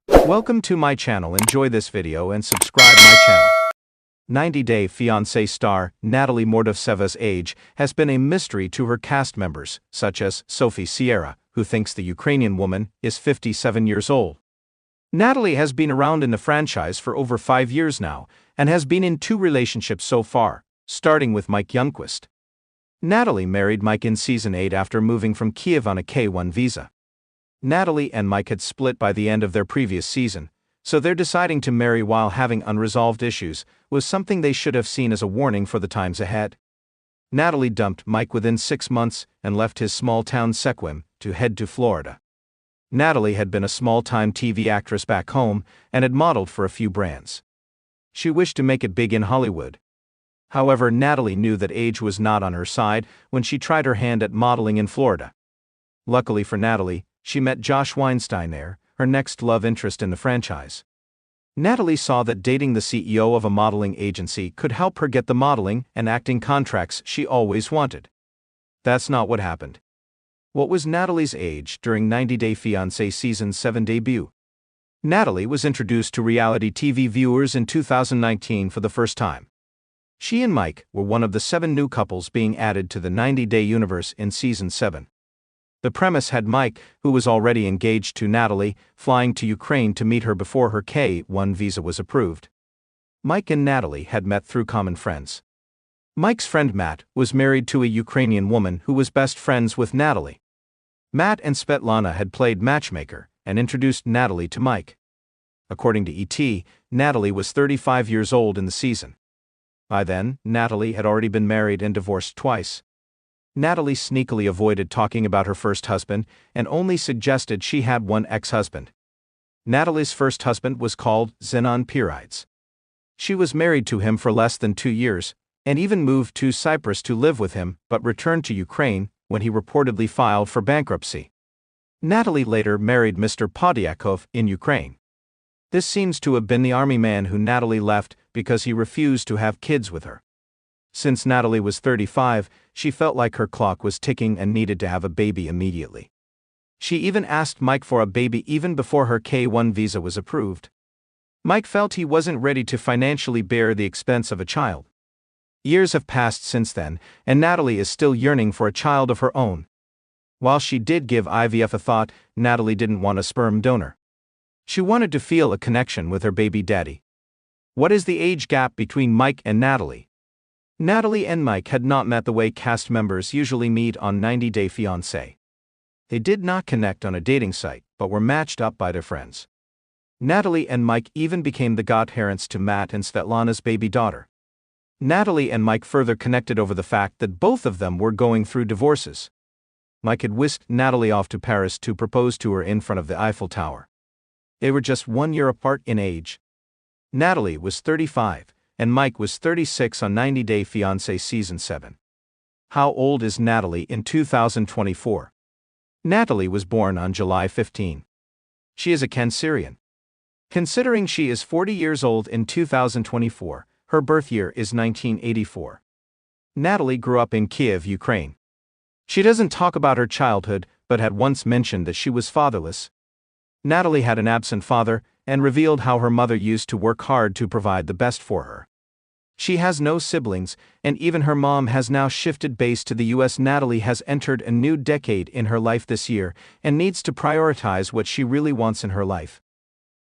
Welcome to my channel. Enjoy this video and subscribe my channel. 90-Day Fiancé star Natalie Mordovtseva's age has been a mystery to her cast members, such as Sophie, who thinks the Ukrainian woman is 57 years old. Natalie has been around in the franchise for over 5 years now and has been in 2 relationships so far, starting with Mike Youngquist. Natalie married Mike in Season 8 after moving from Kiev on a K-1 visa. Natalie and Mike had split by the end of their previous season, so their deciding to marry while having unresolved issues was something they should have seen as a warning for the times ahead. Natalie dumped Mike within 6 months and left his small town Sequim to head to Florida. Natalie had been a small-time TV actress back home and had modeled for a few brands. She wished to make it big in Hollywood. However, Natalie knew that age was not on her side when she tried her hand at modeling in Florida. Luckily for Natalie, she met Josh Weinstein there, her next love interest in the franchise. Natalie saw that dating the CEO of a modeling agency could help her get the modeling and acting contracts she always wanted. That's not what happened. What was Natalie's age during 90-Day Fiancé Season 7 debut? Natalie was introduced to reality TV viewers in 2019 for the first time. She and Mike were one of the 7 new couples being added to the 90-Day universe in Season 7. The premise had Mike, who was already engaged to Natalie, flying to Ukraine to meet her before her K-1 visa was approved. Mike and Natalie had met through common friends. Mike's friend Matt was married to a Ukrainian woman who was best friends with Natalie. Matt and Svetlana had played matchmaker and introduced Natalie to Mike. According to ET, Natalie was 35 years old in the season. By then, Natalie had already been married and divorced twice. Natalie sneakily avoided talking about her first husband and only suggested she had one ex-husband. Natalie's first husband was called Zenon Pirides. She was married to him for less than 2 years, and even moved to Cyprus to live with him, but returned to Ukraine when he reportedly filed for bankruptcy. Natalie later married Mr. Podyakov in Ukraine. This seems to have been the army man who Natalie left because he refused to have kids with her. Since Natalie was 35, she felt like her clock was ticking and needed to have a baby immediately. She even asked Mike for a baby even before her K-1 visa was approved. Mike felt he wasn't ready to financially bear the expense of a child. Years have passed since then, and Natalie is still yearning for a child of her own. While she did give IVF a thought, Natalie didn't want a sperm donor. She wanted to feel a connection with her baby daddy. What is the age gap between Mike and Natalie? Natalie and Mike had not met the way cast members usually meet on 90-Day Fiancé. They did not connect on a dating site, but were matched up by their friends. Natalie and Mike even became the godparents to Matt and Svetlana's baby daughter. Natalie and Mike further connected over the fact that both of them were going through divorces. Mike had whisked Natalie off to Paris to propose to her in front of the Eiffel Tower. They were just 1 year apart in age. Natalie was 35. And Mike was 36 on 90-Day Fiancé Season 7. How old is Natalie in 2024? Natalie was born on July 15. She is a Cancerian. Considering she is 40 years old in 2024, her birth year is 1984. Natalie grew up in Kiev, Ukraine. She doesn't talk about her childhood, but had once mentioned that she was fatherless. Natalie had an absent father and revealed how her mother used to work hard to provide the best for her. She has no siblings, and even her mom has now shifted base to the US. Natalie has entered a new decade in her life this year and needs to prioritize what she really wants in her life.